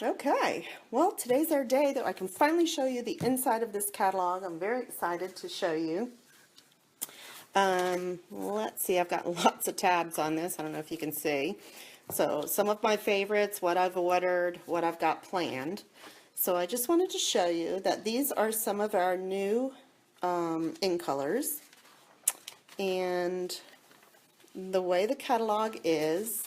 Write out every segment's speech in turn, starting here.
Okay, well, today's our day that I can finally show you the inside of this catalog. I'm very excited to show you. Let's see, I've got lots of tabs on this. I don't know if you can see. So some of my favorites, what I've ordered, what I've got planned. So I just wanted to show you that these are some of our new in colors. And the way the catalog is,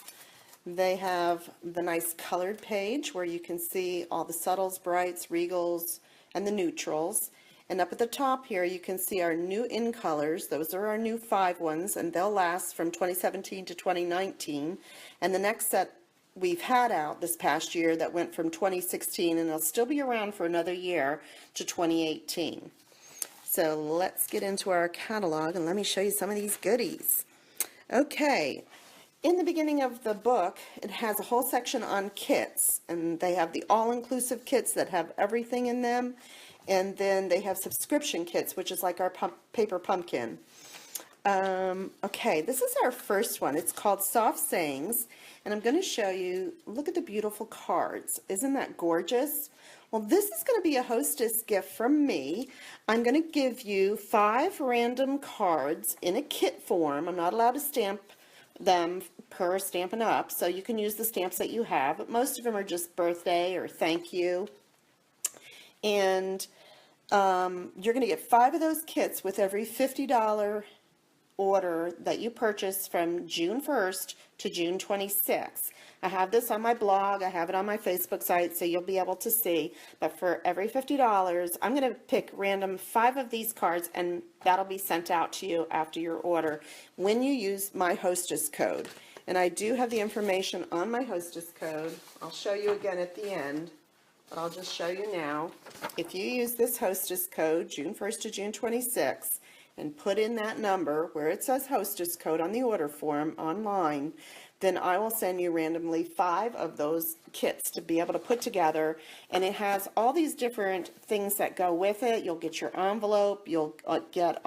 they have the nice colored page where you can see all the subtles, brights, regals, and the neutrals. And up at the top here you can see our new in colors. Those are our new 5 ones, and they'll last from 2017 to 2019. And the next set we've had out this past year that went from 2016, and they'll still be around for another year, to 2018. So let's get into our catalog and let me show you some of these goodies. Okay. In the beginning of the book, it has a whole section on kits, and they have the all-inclusive kits that have everything in them, and then they have subscription kits, which is like our paper pumpkin. Okay, this is our first one. It's called Soft Sayings, and I'm going to show you, look at the beautiful cards. Isn't that gorgeous? Well, this is going to be a hostess gift from me. I'm going to give you 5 random cards in a kit form. I'm not allowed to stamp them per Stampin' Up, so you can use the stamps that you have, but most of them are just birthday or thank you. And you're going to get 5 of those kits with every $50 order that you purchase from June 1st to June 26th. I have this on my blog, I have it on my Facebook site, so you'll be able to see. But for every $50, I'm going to pick random 5 of these cards, and that'll be sent out to you after your order when you use my hostess code. And I do have the information on my hostess code. I'll show you again at the end, but I'll just show you now. If you use this hostess code, June 1st to June 26th, and put in that number where it says hostess code on the order form online, then I will send you randomly 5 of those kits to be able to put together. And it has all these different things that go with it. You'll get your envelope, you'll get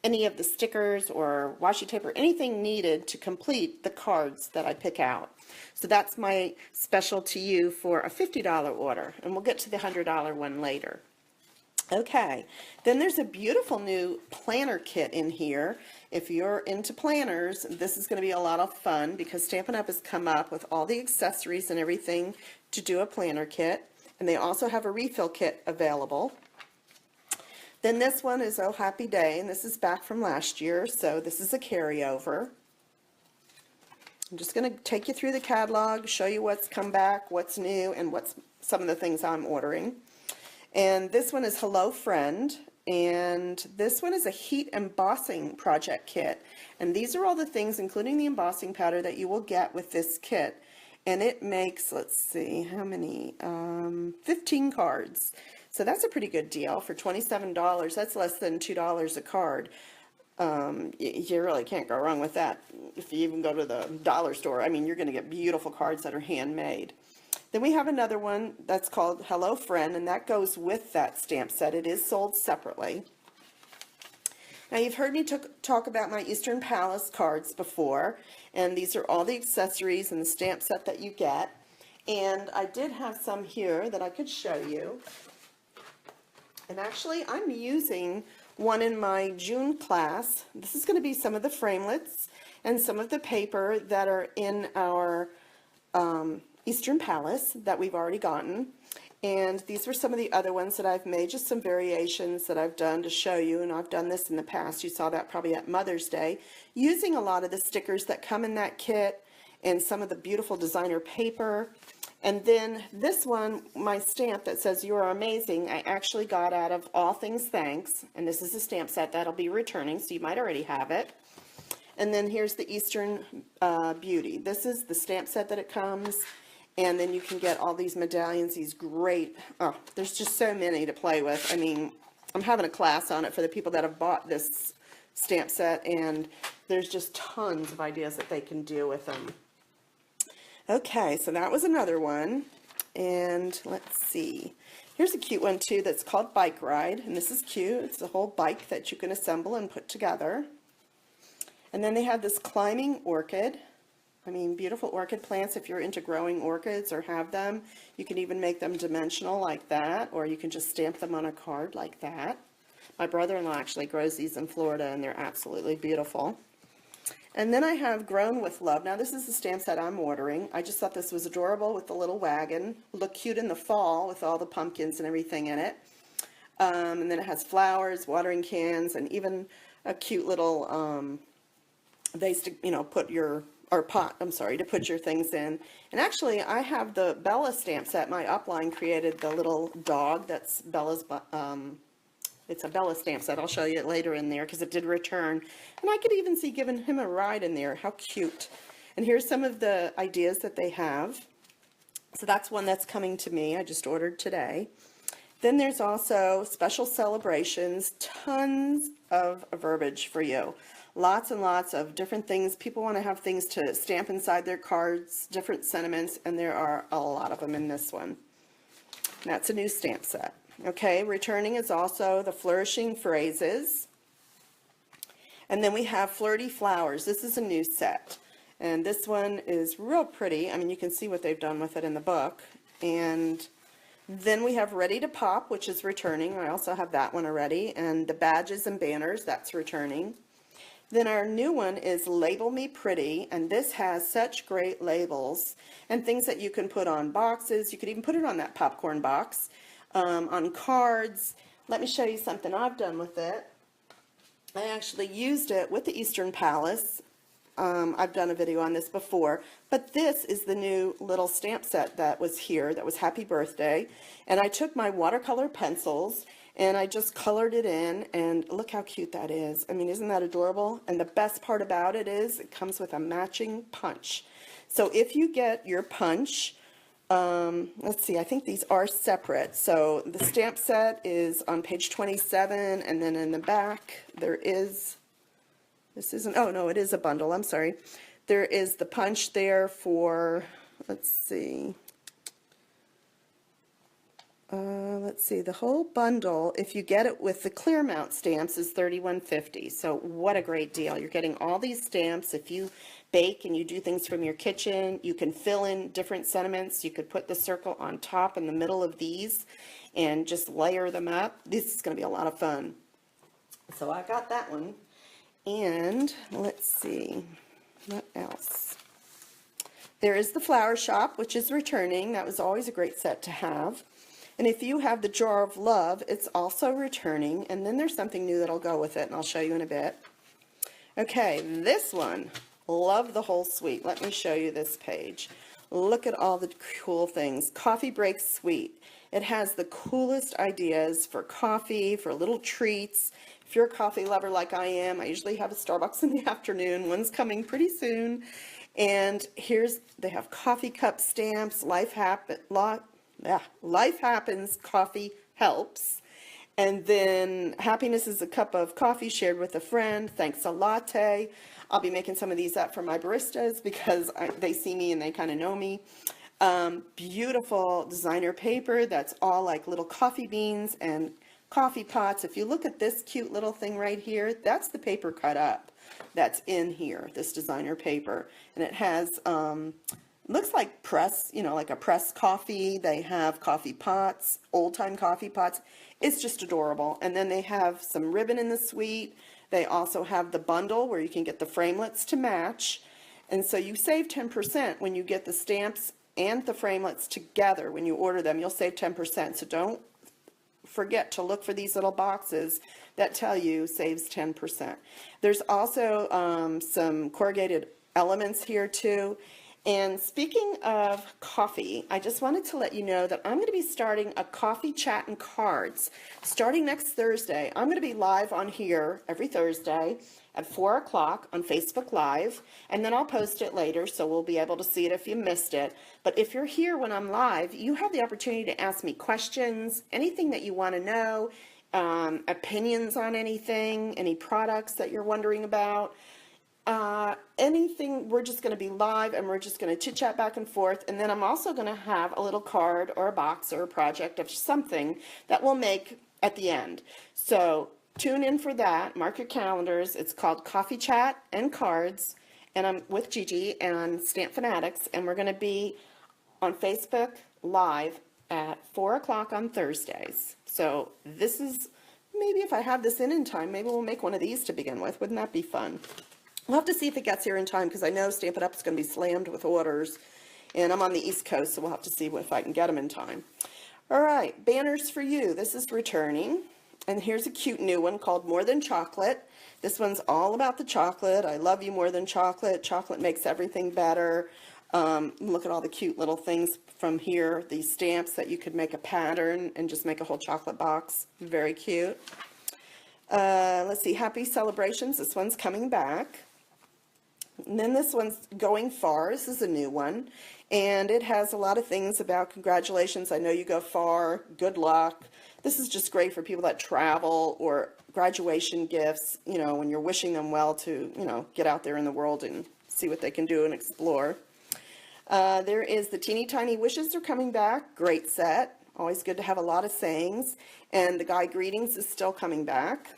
any of the stickers or washi tape or anything needed to complete the cards that I pick out. So that's my special to you for a $50 order, and we'll get to the $100 one later. Okay, then there's a beautiful new planner kit in here. If you're into planners, this is going to be a lot of fun because Stampin' Up! Has come up with all the accessories and everything to do a planner kit, and they also have a refill kit available. Then this one is Oh Happy Day, and this is back from last year, so this is a carryover. I'm just going to take you through the catalog, show you what's come back, what's new, and what's some of the things I'm ordering. And this one is Hello Friend, and this one is a heat embossing project kit. And these are all the things, including the embossing powder, that you will get with this kit. And it makes, let's see, how many? 15 cards. So that's a pretty good deal for $27. That's less than $2 a card. You really can't go wrong with that. If you even go to the dollar store, I mean, you're going to get beautiful cards that are handmade. Then we have another one that's called Hello Friend, and that goes with that stamp set. It is sold separately. Now, you've heard me talk about my Eastern Palace cards before, and these are all the accessories and the stamp set that you get. And I did have some here that I could show you. And actually, I'm using one in my June class. This is going to be some of the framelits and some of the paper that are in our Eastern Palace that we've already gotten. And these were some of the other ones that I've made, just some variations that I've done to show you, and I've done this in the past. You saw that probably at Mother's Day, using a lot of the stickers that come in that kit and some of the beautiful designer paper. And then this one, my stamp that says You Are Amazing, I actually got out of All Things Thanks, and this is a stamp set that'll be returning, so you might already have it. And then here's the Eastern Beauty. This is the stamp set that it comes. And then you can get all these medallions, these great, oh, there's just so many to play with. I mean, I'm having a class on it for the people that have bought this stamp set, and there's just tons of ideas that they can do with them. Okay, so that was another one. And let's see. Here's a cute one too that's called Bike Ride, and this is cute. It's a whole bike that you can assemble and put together. And then they have this climbing orchid. I mean, beautiful orchid plants, if you're into growing orchids or have them, you can even make them dimensional like that, or you can just stamp them on a card like that. My brother-in-law actually grows these in Florida, and they're absolutely beautiful. And then I have Grown with Love. Now, this is the stamp set I'm ordering. I just thought this was adorable with the little wagon. Look cute in the fall with all the pumpkins and everything in it. And then it has flowers, watering cans, and even a cute little vase to, you know, put your, or pot, I'm sorry, to put your things in. And actually, I have the Bella stamp set. My upline created the little dog that's Bella's, it's a Bella stamp set. I'll show you it later in there because it did return. And I could even see giving him a ride in there. How cute. And here's some of the ideas that they have. So that's one that's coming to me. I just ordered today. Then there's also special celebrations, tons of verbiage for you. Lots and lots of different things. People want to have things to stamp inside their cards, different sentiments, and there are a lot of them in this one. And that's a new stamp set. Okay, returning is also the Flourishing Phrases. And then we have Flirty Flowers. This is a new set. And this one is real pretty. I mean, you can see what they've done with it in the book. And then we have Ready to Pop, which is returning. I also have that one already. And the Badges and Banners, that's returning. Then our new one is Label Me Pretty, and this has such great labels and things that you can put on boxes. You could even put it on that popcorn box, on cards. Let me show you something I've done with it. I actually used it with the Eastern Palace. I've done a video on this before, but this is the new little stamp set that was here, that was Happy Birthday. And I took my watercolor pencils and I just colored it in, and look how cute that is. I mean, isn't that adorable? And the best part about it is it comes with a matching punch. So if you get your punch, let's see, I think these are separate. So the stamp set is on page 27, and then in the back there is, this isn't, oh no, it is a bundle, I'm sorry. There is the punch there for, let's see, the whole bundle, if you get it with the clear mount stamps, is $31.50. So what a great deal. You're getting all these stamps. If you bake and you do things from your kitchen, you can fill in different sentiments. You could put the circle on top in the middle of these and just layer them up. This is going to be a lot of fun. So I got that one. And let's see, what else? There is the Flower Shop, which is returning. That was always a great set to have. And if you have the Jar of Love, it's also returning. And then there's something new that'll go with it, and I'll show you in a bit. Okay, this one, love the whole suite. Let me show you this page. Look at all the cool things. Coffee Break Suite. It has the coolest ideas for coffee, for little treats. If you're a coffee lover like I am, I usually have a Starbucks in the afternoon. One's coming pretty soon. And here's, they have coffee cup stamps, Life Happens, Coffee Helps. And then Happiness is a cup of coffee shared with a friend, thanks a latte. I'll be making some of these up for my baristas because they see me and they kind of know me. Beautiful designer paper that's all like little coffee beans and coffee pots. If you look at this cute little thing right here, that's the paper cut up that's in here, this designer paper. And it has, looks like press, you know, like a pressed coffee. They have coffee pots, old-time coffee pots. It's just adorable. And then they have some ribbon in the suite. They also have the bundle where you can get the framelits to match. And so you save 10% when you get the stamps and the framelits together. When you order them, you'll save 10%. So don't forget to look for these little boxes that tell you saves 10%. There's also some corrugated elements here too. And speaking of coffee, I just wanted to let you know that I'm going to be starting a coffee chat and cards starting next Thursday. I'm going to be live on here every Thursday at 4 o'clock on Facebook Live, and then I'll post it later so we'll be able to see it if you missed it. But if you're here when I'm live, you have the opportunity to ask me questions, anything that you want to know, opinions on anything, any products that you're wondering about. Anything. We're just going to be live and we're just going to chit chat back and forth, and then I'm also going to have a little card or a box or a project of something that we'll make at the end. So tune in for that, mark your calendars. It's called Coffee Chat and Cards, and I'm with Gigi and StampFunatics, and we're going to be on Facebook Live at 4 o'clock on Thursdays. So this is, maybe if I have this in time, maybe we'll make one of these to begin with. Wouldn't that be fun? We'll have to see if it gets here in time, because I know Stampin' Up! Is going to be slammed with orders, and I'm on the East Coast, so we'll have to see if I can get them in time. All right, Banners for You. This is returning, and here's a cute new one called More Than Chocolate. This one's all about the chocolate. I love you more than chocolate. Chocolate makes everything better. Look at all the cute little things from here. These stamps that you could make a pattern and just make a whole chocolate box. Very cute. Let's see, Happy Celebrations. This one's coming back. And then this one's Going Far. This is a new one. And it has a lot of things about congratulations. I know you go far. Good luck. This is just great for people that travel, or graduation gifts, you know, when you're wishing them well to, you know, get out there in the world and see what they can do and explore. There is the Teeny Tiny Wishes are coming back. Great set. Always good to have a lot of sayings. And the Guy Greetings is still coming back.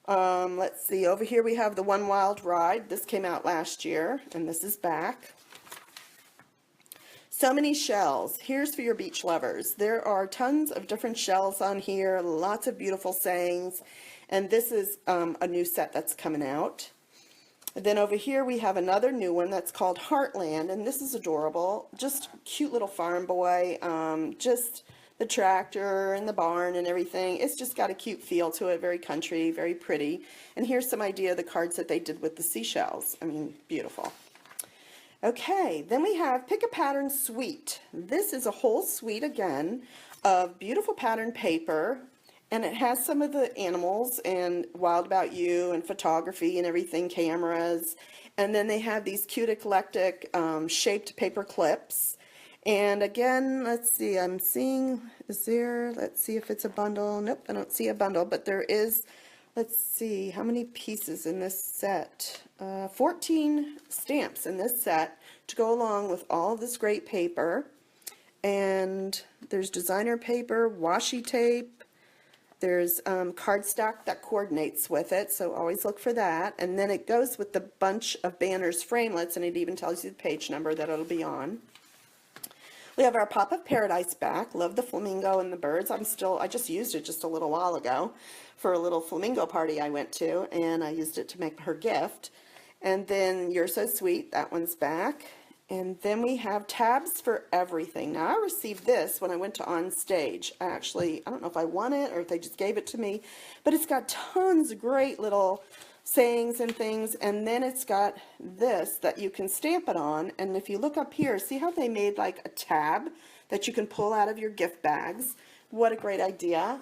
Let's see, over here we have the One Wild Ride. This came out last year, and this is back. So Many Shells. Here's for your beach lovers. There are tons of different shells on here, lots of beautiful sayings, and this is a new set that's coming out. And then over here we have another new one that's called Heartland, and this is adorable. Just cute little farm boy, just the tractor and the barn and everything. It's just got a cute feel to it, very country, very pretty. And here's some idea of the cards that they did with the seashells. I mean, beautiful. Okay, then we have Pick a Pattern Suite. This is a whole suite again of beautiful pattern paper, and it has some of the animals and Wild About You and photography and everything, cameras. And then they have these cute eclectic shaped paper clips. And again, let's see, I'm seeing, let's see if it's a bundle. Nope, I don't see a bundle, but there is, let's see, how many pieces in this set? 14 stamps in this set to go along with all of this great paper. And there's designer paper, washi tape, there's cardstock that coordinates with it, so always look for that. And then it goes with the bunch of banners framelets, and it even tells you the page number that it'll be on. We have our Pop of Paradise back. Love the flamingo and the birds. I just used it just a little while ago for a little flamingo party I went to, and I used it to make her gift. And then You're So Sweet, that one's back. And then we have Tabs for Everything. Now, I received this when I went to On Stage. I don't know if I won it or if they just gave it to me, but it's got tons of great little sayings and things, and then it's got this that you can stamp it on. And if you look up here, see how they made like a tab that you can pull out of your gift bags? What a great idea.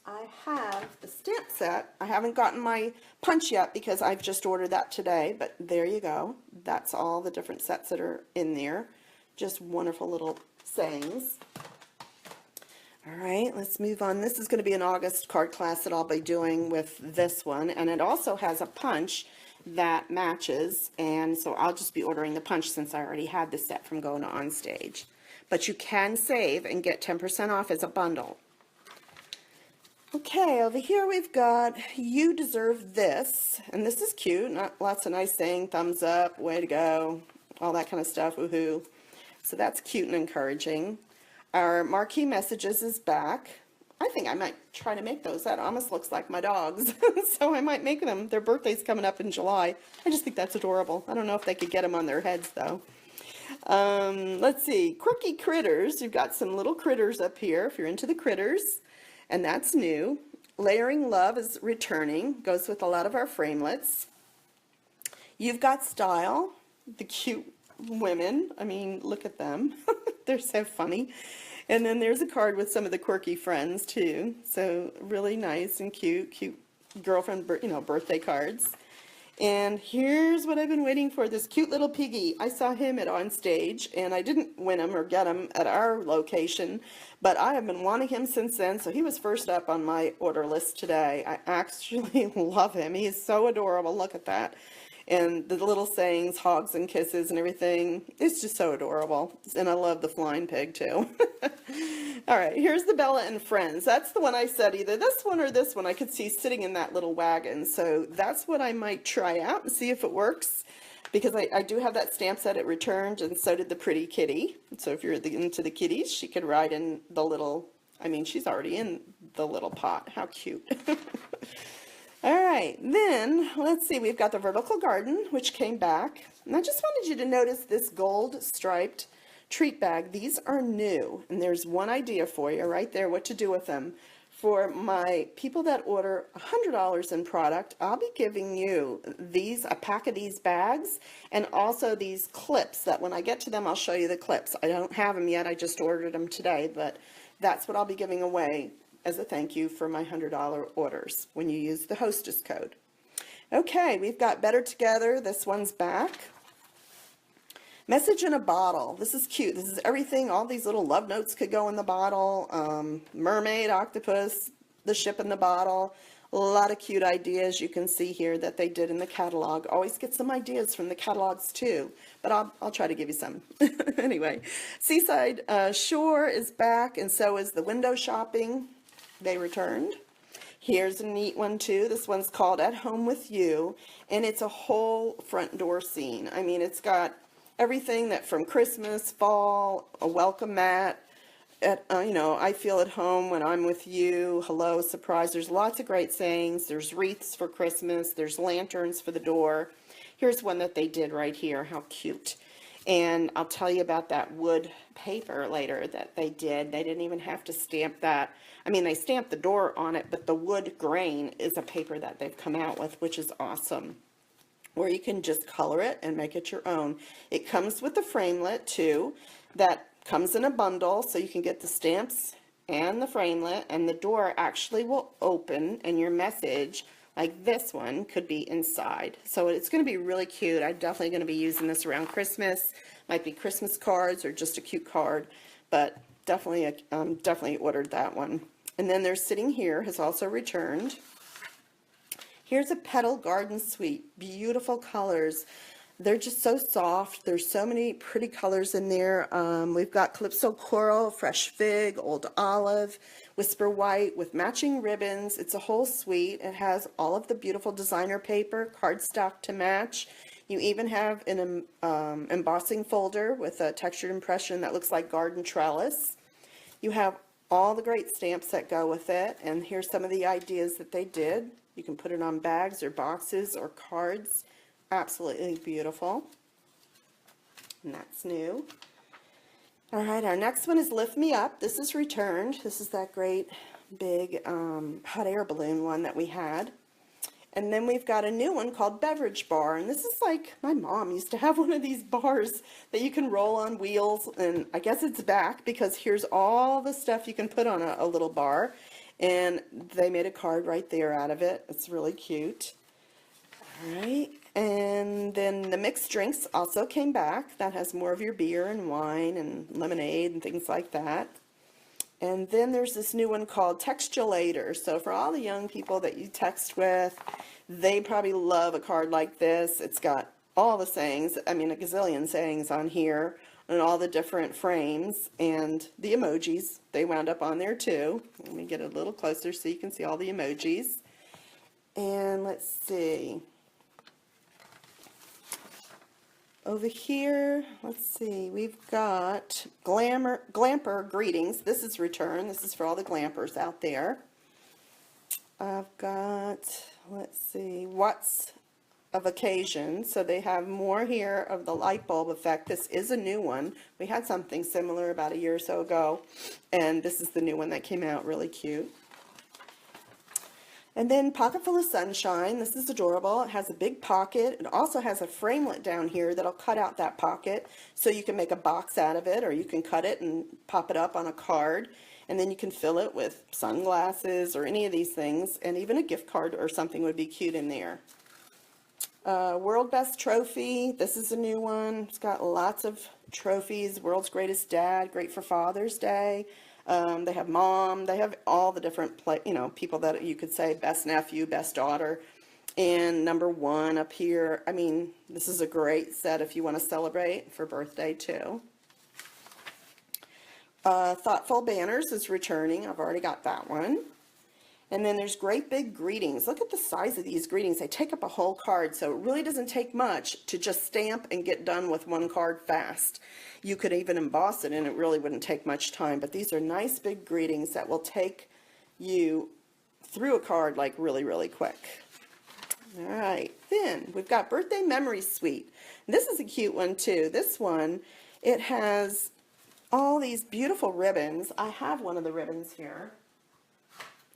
I have the stamp set. I haven't gotten my punch yet because I've just ordered that today, but there you go. That's all the different sets that are in there. Just wonderful little sayings. All right, let's move on. This is going to be an August card class that I'll be doing with this one, and it also has a punch that matches, and so I'll just be ordering the punch since I already had the set from going to On Stage. But you can save and get 10% off as a bundle. Okay, over here we've got You Deserve This, and this is cute. Lots of nice saying, thumbs up, way to go, all that kind of stuff, woohoo. So that's cute and encouraging. Our Marquee Messages is back. I think I might try to make those. That almost looks like my dogs, so I might make them. Their birthday's coming up in July. I just think that's adorable. I don't know if they could get them on their heads, though. Let's see, Quirky Critters. You've got some little critters up here if you're into the critters, and that's new. Layering Love is returning. Goes with a lot of our framelets. You've Got Style. The cute women. I mean, look at them. They're so funny. And then there's a card with some of the quirky friends too. So really nice and cute girlfriend, birthday cards. And here's what I've been waiting for, this cute little piggy. I saw him at On Stage, and I didn't win him or get him at our location, but I have been wanting him since then, so he was first up on my order list today. I actually love him. He is so adorable. Look at that. And the little sayings, hugs and kisses and everything. It's just so adorable. And I love the flying pig too. All right, here's the Bella and Friends. That's the one I said either this one or this one I could see sitting in that little wagon. So that's what I might try out and see if it works, because I do have that stamp set it returned, and so did the pretty kitty. So if you're into the kitties, she could ride in the little, I mean, she's already in the little pot. How cute. All right, then let's see, we've got the Vertical Garden, which came back. And I just wanted you to notice this gold striped treat bag. These are new, and there's one idea for you right there, what to do with them. For my people that order $100 in product, I'll be giving you these, a pack of these bags, and also these clips that when I get to them, I'll show you the clips. I don't have them yet, I just ordered them today, but that's what I'll be giving away as a thank you for my $100 orders when you use the hostess code. Okay, we've got Better Together. This one's back. Message in a Bottle. This is cute. This is everything. All these little love notes could go in the bottle. Mermaid, octopus, the ship in the bottle. A lot of cute ideas you can see here that they did in the catalog. Always get some ideas from the catalogs too, but I'll try to give you some. Anyway, Seaside Shore is back, and so is the window shopping. They returned. Here's a neat one too. This one's called At Home With You, and it's a whole front door scene. I mean, it's got everything that from Christmas, fall, a welcome mat, you know, I feel at home when I'm with you, hello, surprise. There's lots of great sayings. There's wreaths for Christmas. There's lanterns for the door. Here's one that they did right here. How cute. And I'll tell you about that wood paper later that they did. They didn't even have to stamp that. I mean, they stamped the door on it, but the wood grain is a paper that they've come out with, which is awesome. Or you can just color it and make it your own. It comes with a framelit too that comes in a bundle, so you can get the stamps and the framelit, and the door actually will open, and your message, like this one, could be inside. So it's going to be really cute. I'm definitely going to be using this around Christmas. Might be Christmas cards or just a cute card, but definitely ordered that one. And then they're sitting here, has also returned. Here's a Petal Garden Suite. Beautiful colors. They're just so soft. There's so many pretty colors in there. We've got Calypso Coral, Fresh Fig, Old Olive, Whisper White with matching ribbons. It's a whole suite. It has all of the beautiful designer paper, cardstock to match. You even have an embossing folder with a textured impression that looks like garden trellis. You have all the great stamps that go with it, and here's some of the ideas that they did. You can put it on bags or boxes or cards. Absolutely beautiful. And that's new. All right, our next one is Lift Me Up. This is returned. This is that great big hot air balloon one that we had. And then we've got a new one called Beverage Bar. And this is like, my mom used to have one of these bars that you can roll on wheels. And I guess it's back because here's all the stuff you can put on a little bar. And they made a card right there out of it. It's really cute. All right. And then the mixed drinks also came back. That has more of your beer and wine and lemonade and things like that. And then there's this new one called Textulator. So for all the young people that you text with, they probably love a card like this. It's got all the sayings, I mean a gazillion sayings on here, and all the different frames, and the emojis. They wound up on there too. Let me get a little closer so you can see all the emojis. And let's see. Over here, let's see, we've got Glamper Greetings. This is return. This is for all the glampers out there. I've got, let's see, What's of Occasion. So they have more here of the light bulb effect. This is a new one. We had something similar about a year or so ago, and this is the new one that came out, really cute. And then Pocket Full of Sunshine. This is adorable. It has a big pocket. It also has a framelit down here that'll cut out that pocket so you can make a box out of it, or you can cut it and pop it up on a card, and then you can fill it with sunglasses or any of these things, and even a gift card or something would be cute in there. World Best Trophy. This is a new one. It's got lots of trophies. World's Greatest Dad, great for Father's Day. They have mom, they have all the different people that you could say best nephew, best daughter, and number one up here. I mean, this is a great set if you want to celebrate for birthday too. Thoughtful Banners is returning. I've already got that one. And then there's Great Big Greetings. Look at the size of these greetings. They take up a whole card, so it really doesn't take much to just stamp and get done with one card fast. You could even emboss it and it really wouldn't take much time, but these are nice big greetings that will take you through a card like really, really quick. All right, then we've got Birthday Memory Suite. This is a cute one too. This one, it has all these beautiful ribbons. I have one of the ribbons here.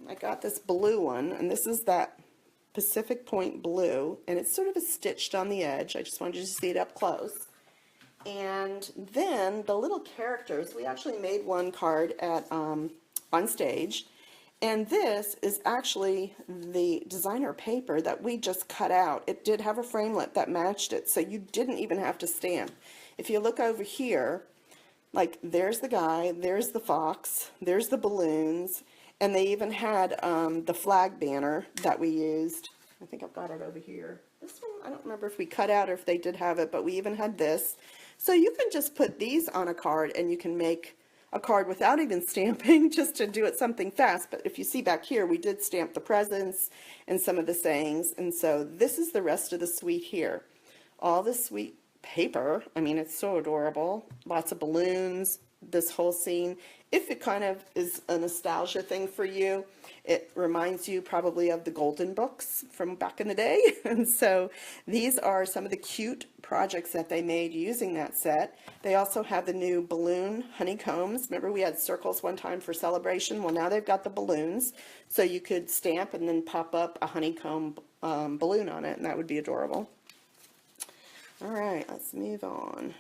I got this blue one, and this is that Pacific Point blue, and it's sort of a stitched on the edge. I just wanted you to see it up close. And then the little characters, we actually made one card at on stage, and this is actually the designer paper that we just cut out. It did have a framelit that matched it, so you didn't even have to stamp. If you look over here, like there's the guy, there's the fox, there's the balloons, and they even had the flag banner that we used. I think I've got it over here. This one, I don't remember if we cut out or if they did have it, but we even had this. So you can just put these on a card and you can make a card without even stamping, just to do it something fast. But if you see back here, we did stamp the presents and some of the sayings. And so this is the rest of the suite here. All the sweet paper. I mean, it's so adorable. Lots of balloons, this whole scene. If it kind of is a nostalgia thing for you, it reminds you probably of the golden books from back in the day. And so these are some of the cute projects that they made using that set. They also have the new balloon honeycombs. Remember we had circles one time for celebration? Well, now they've got the balloons. So you could stamp and then pop up a honeycomb balloon on it, and that would be adorable. All right, let's move on.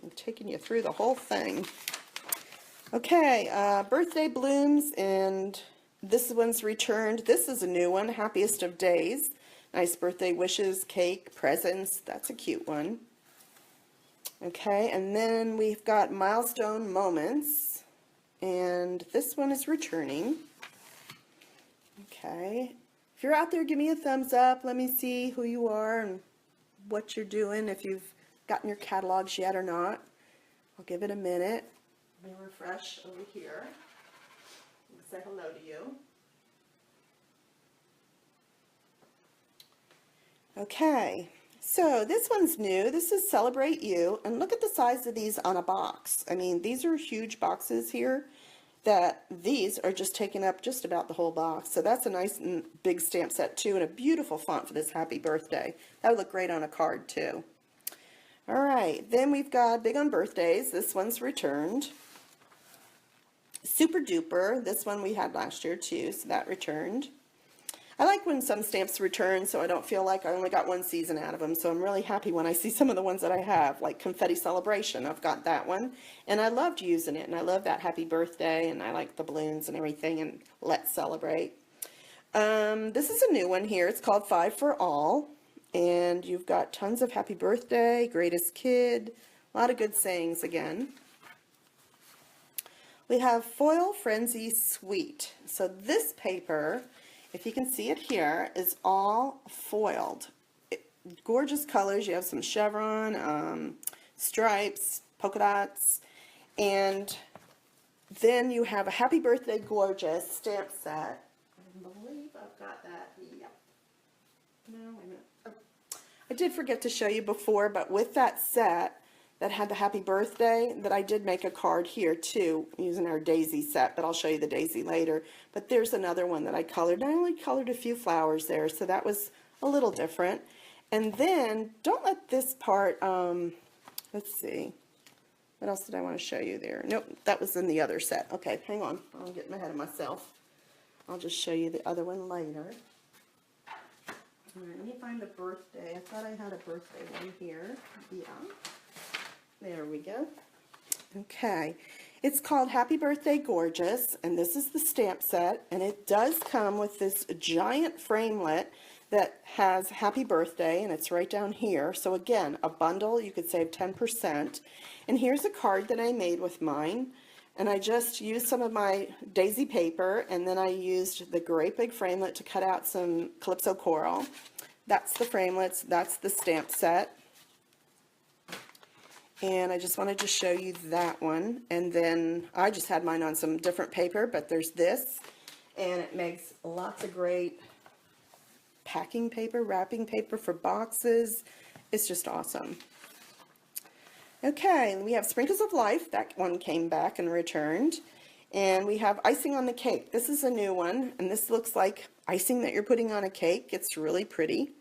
I'm taking you through the whole thing. Okay, birthday blooms, and this one's returned. This is a new one, Happiest of Days. Nice birthday wishes, cake, presents. That's a cute one. Okay, and then we've got Milestone Moments, and this one is returning. Okay, if you're out there, give me a thumbs up. Let me see who you are and what you're doing, if you've gotten your catalogs yet or not. I'll give it a minute. Let me refresh over here. Say hello to you. Okay, so this one's new. This is Celebrate You, and look at the size of these on a box. I mean, these are huge boxes here, that these are just taking up just about the whole box. So that's a nice and big stamp set too, and a beautiful font for this happy birthday. That would look great on a card too. All right, then we've got Big on Birthdays. This one's returned. Super Duper, this one we had last year too, so that returned. I like when some stamps return, so I don't feel like I only got one season out of them, so I'm really happy when I see some of the ones that I have, like Confetti Celebration. I've got that one, and I loved using it, and I love that happy birthday, and I like the balloons and everything, and Let's Celebrate. This is a new one here. It's called 5 for All, and you've got tons of happy birthday, greatest kid, a lot of good sayings again. We have Foil Frenzy Suite. So this paper, if you can see it here, is all foiled. Gorgeous colors. You have some chevron, stripes, polka dots, and then you have a Happy Birthday Gorgeous stamp set. I believe I've got that. Yep. No, wait a minute. Oh. I did forget to show you before, but with that set that had the happy birthday, that I did make a card here too using our daisy set, but I'll show you the daisy later. But there's another one that I colored. I only colored a few flowers there, so that was a little different. And then don't let this part, let's see, what else did I want to show you there? Nope, that was in the other set. Okay, hang on, I'm getting ahead of myself. I'll just show you the other one later. All right, let me find the birthday. I thought I had a birthday one here. Yeah. There we go. Okay, it's called Happy Birthday Gorgeous, and this is the stamp set, and it does come with this giant framelit that has Happy Birthday, and it's right down here. So again, a bundle, you could save 10%. And here's a card that I made with mine, and I just used some of my daisy paper, and then I used the great big framelit to cut out some Calypso coral. That's the framelits, that's the stamp set. And I just wanted to show you that one. And then I just had mine on some different paper, but there's this. And it makes lots of great packing paper, wrapping paper for boxes. It's just awesome. Okay, we have Sprinkles of Life. That one came back and returned. And we have Icing on the Cake. This is a new one, and this looks like icing that you're putting on a cake. It's really pretty.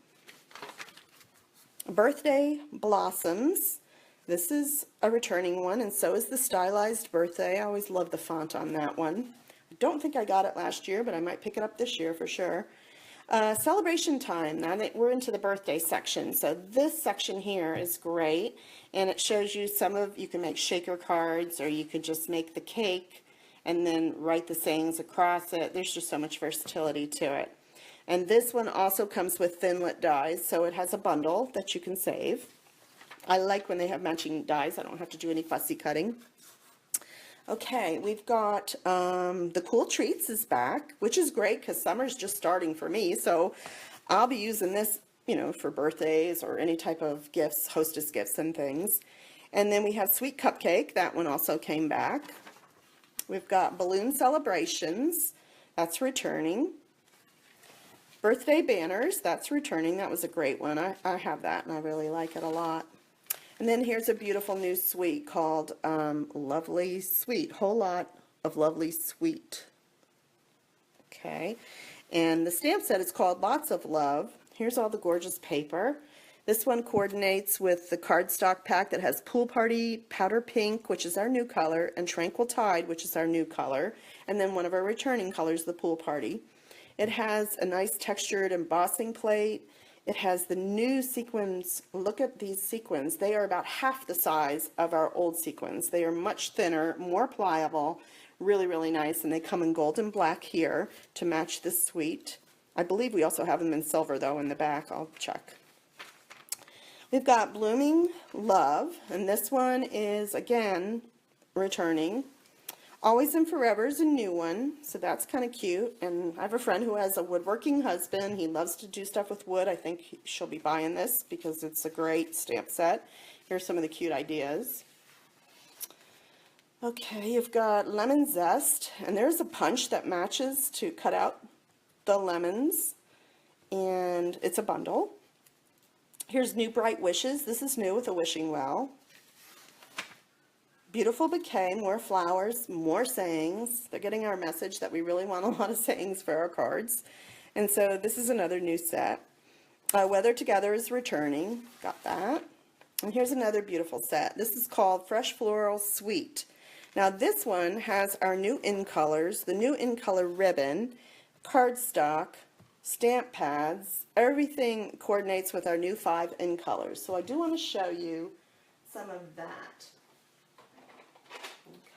Birthday Blossoms. This is a returning one, and so is the Stylized Birthday. I always love the font on that one. I don't think I got it last year, but I might pick it up this year for sure. Celebration Time. Now that we're into the birthday section, so this section here is great, and it shows you you can make shaker cards, or you could just make the cake and then write the sayings across it. There's just so much versatility to it. And this one also comes with Thinlit dies, so it has a bundle that you can save. I like when they have matching dies. I don't have to do any fussy cutting. Okay, we've got the Cool Treats is back, which is great because summer's just starting for me. So I'll be using this, you know, for birthdays or any type of gifts, hostess gifts and things. And then we have Sweet Cupcake. That one also came back. We've got Balloon Celebrations. That's returning. Birthday Banners. That's returning. That was a great one. I have that and I really like it a lot. And then here's a beautiful new suite called Lovely Sweet. Whole lot of Lovely Sweet. Okay. And the stamp set is called Lots of Love. Here's all the gorgeous paper. This one coordinates with the cardstock pack that has Pool Party Powder Pink, which is our new color, and Tranquil Tide, which is our new color, and then one of our returning colors, the Pool Party. It has a nice textured embossing plate. It has the new sequins. Look at these sequins. They are about half the size of our old sequins. They are much thinner, more pliable, really, really nice, and they come in gold and black here to match this suite. I believe we also have them in silver, though, in the back. I'll check. We've got Blooming Love, and this one is, again, returning. Always and Forever is a new one, so that's kind of cute. And I have a friend who has a woodworking husband. He loves to do stuff with wood. I think she'll be buying this because it's a great stamp set. Here's some of the cute ideas. Okay, you've got Lemon Zest, and there's a punch that matches to cut out the lemons, and it's a bundle. Here's New Bright Wishes. This is new with a wishing well. Beautiful Bouquet, more flowers, more sayings. They're getting our message that we really want a lot of sayings for our cards. And so this is another new set. Weather Together is returning. Got that. And here's another beautiful set. This is called Fresh Floral Sweet. Now this one has our new in colors, the new in color ribbon, cardstock, stamp pads. Everything coordinates with our new 5 in colors. So I do want to show you some of that.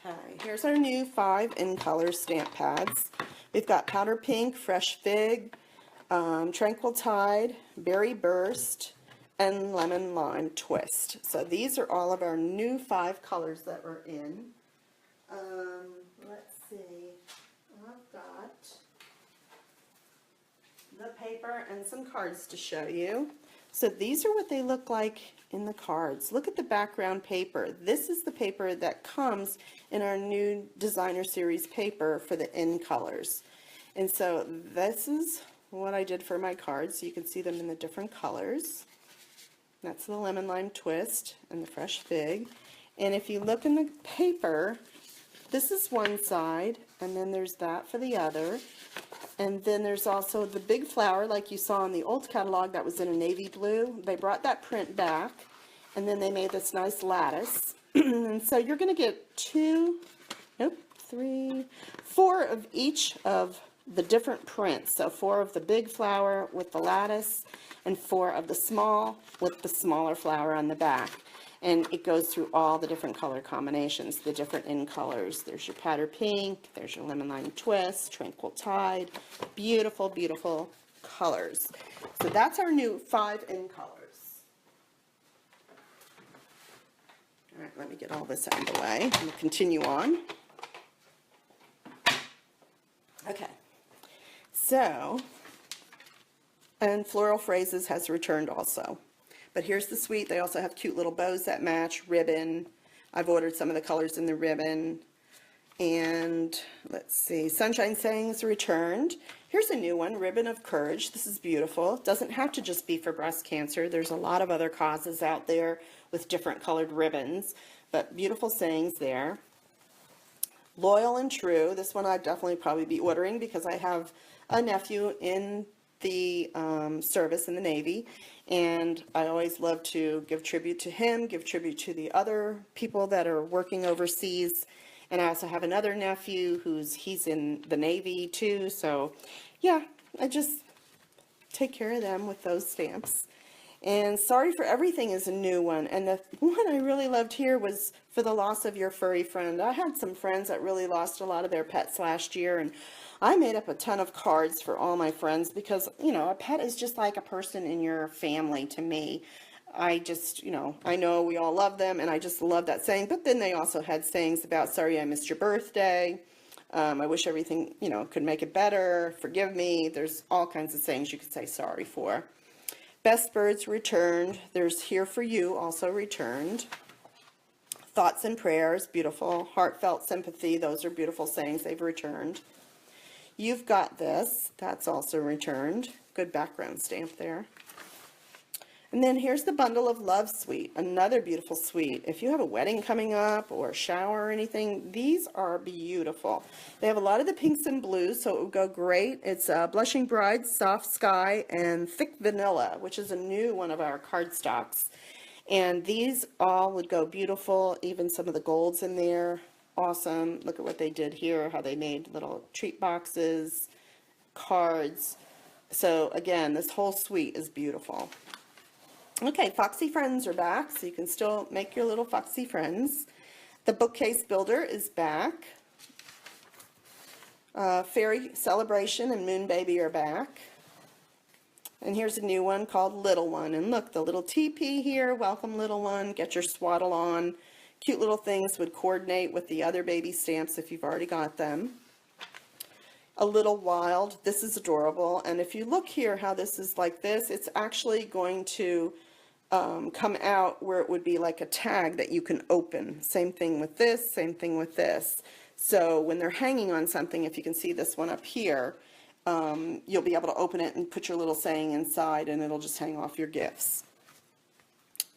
Okay, here's our new 5 in color stamp pads. We've got Powder Pink, Fresh Fig, Tranquil Tide, Berry Burst, and Lemon Lime Twist. So these are all of our new 5 colors that we're in. Let's see, I've got the paper and some cards to show you. So these are what they look like in the cards. Look at the background paper. This is the paper that comes in our new designer series paper for the in colors. And so this is what I did for my cards. So you can see them in the different colors. That's the Lemon Lime Twist and the Fresh Fig. And if you look in the paper, this is one side, and then there's that for the other. And then there's also the big flower like you saw in the old catalog that was in a navy blue. They brought that print back, and then they made this nice lattice. And so you're going to get 4 of each of the different prints. So 4 of the big flower with the lattice, and 4 of the small with the smaller flower on the back. And it goes through all the different color combinations, the different in colors. There's your Powder Pink, there's your Lemon Lime Twist, Tranquil Tide. Beautiful, beautiful colors. So that's our new 5 in colors. All right, let me get all this out of the way. We'll continue on. Okay, so, and Floral Phrases has returned also. But here's the suite. They also have cute little bows that match, ribbon. I've ordered some of the colors in the ribbon. And let's see, Sunshine Sayings returned. Here's a new one, Ribbon of Courage. This is beautiful. It doesn't have to just be for breast cancer. There's a lot of other causes out there with different colored ribbons, but beautiful sayings there. Loyal and True. This one I'd definitely probably be ordering because I have a nephew in the service in the Navy, and I always love to give tribute to him, give tribute to the other people that are working overseas. And I also have another nephew he's in the Navy too. So yeah, I just take care of them with those stamps. And Sorry for Everything is a new one. And the one I really loved here was For the Loss of Your Furry Friend. I had some friends that really lost a lot of their pets last year, and I made up a ton of cards for all my friends because, you know, a pet is just like a person in your family to me. I just, you know, I know we all love them, and I just love that saying. But then they also had sayings about, sorry I missed your birthday. I wish everything, you know, could make it better. Forgive me. There's all kinds of sayings you could say sorry for. Best Birds returned. There's Here for You also returned. Thoughts and Prayers, beautiful. Heartfelt Sympathy, those are beautiful sayings. They've returned. You've Got This, that's also returned. Good background stamp there. And then here's the Bundle of Love suite, another beautiful suite. If you have a wedding coming up or a shower or anything, these are beautiful. They have a lot of the pinks and blues, so it would go great. It's Blushing Bride, Soft Sky, and Thick Vanilla, which is a new one of our cardstocks. And these all would go beautiful, even some of the golds in there. Awesome. Look at what they did here, how they made little treat boxes, cards. So again, this whole suite is beautiful. Okay, Foxy Friends are back, so you can still make your little foxy friends. The Bookcase Builder is back. Fairy Celebration and Moon Baby are back. And here's a new one called Little One. And look, the little teepee here, welcome little one, get your swaddle on. Cute little things would coordinate with the other baby stamps if you've already got them. A Little Wild, this is adorable. And if you look here how this is like this, it's actually going to come out where it would be like a tag that you can open. Same thing with this, same thing with this. So when they're hanging on something, if you can see this one up here, you'll be able to open it and put your little saying inside, and it'll just hang off your gifts.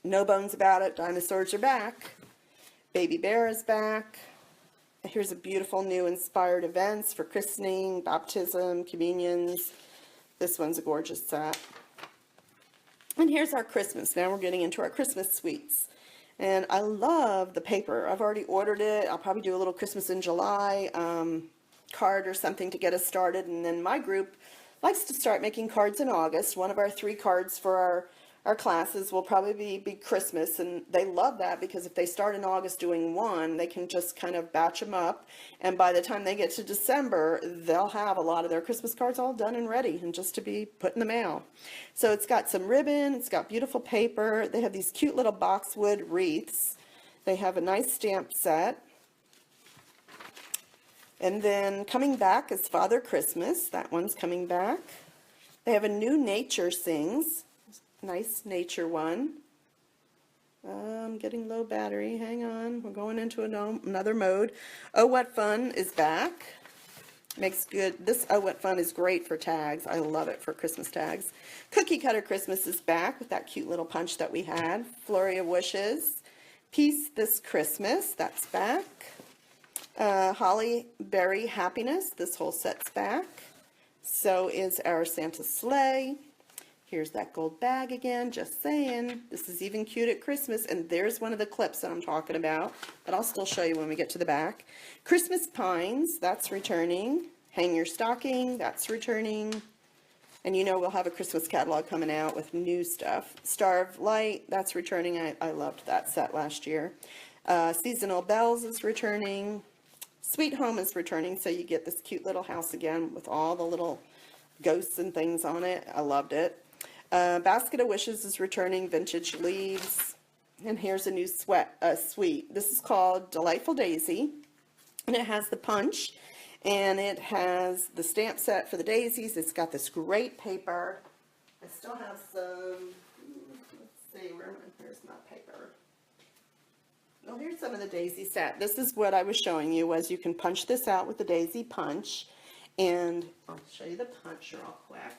No Bones About It, Dinosaurs are back. Baby Bear is back. Here's a beautiful new inspired events for christening, baptism, communions. This one's a gorgeous set. And here's our Christmas. Now we're getting into our Christmas suites. And I love the paper. I've already ordered it. I'll probably do a little Christmas in July card or something to get us started. And then my group likes to start making cards in August. One of our 3 cards for our classes will probably be Christmas, and they love that because if they start in August doing one, they can just kind of batch them up, and by the time they get to December, they'll have a lot of their Christmas cards all done and ready and just to be put in the mail. So it's got some ribbon, it's got beautiful paper, they have these cute little boxwood wreaths, they have a nice stamp set, and then coming back is Father Christmas. That one's coming back. They have a new Nature Sings. Nice nature one. I'm getting low battery. Hang on. We're going into another mode. Oh What Fun is back. Makes good. This Oh What Fun is great for tags. I love it for Christmas tags. Cookie Cutter Christmas is back with that cute little punch that we had. Flurry of Wishes. Peace This Christmas. That's back. Holly Berry Happiness. This whole set's back. So is our Santa Sleigh. Here's that gold bag again, just saying. This is even cute at Christmas, and there's one of the clips that I'm talking about, but I'll still show you when we get to the back. Christmas Pines, that's returning. Hang Your Stocking, that's returning. And you know we'll have a Christmas catalog coming out with new stuff. Star of Light, that's returning. I loved that set last year. Seasonal Bells is returning. Sweet Home is returning, so you get this cute little house again with all the little ghosts and things on it. I loved it. Basket of Wishes is returning, Vintage Leaves, and here's a new suite. This is called Delightful Daisy, and it has the punch, and it has the stamp set for the daisies. It's got this great paper. I still have some, let's see, Well, here's some of the daisy set. This is what I was showing you, was you can punch this out with the daisy punch. And I'll show you the punch real quick.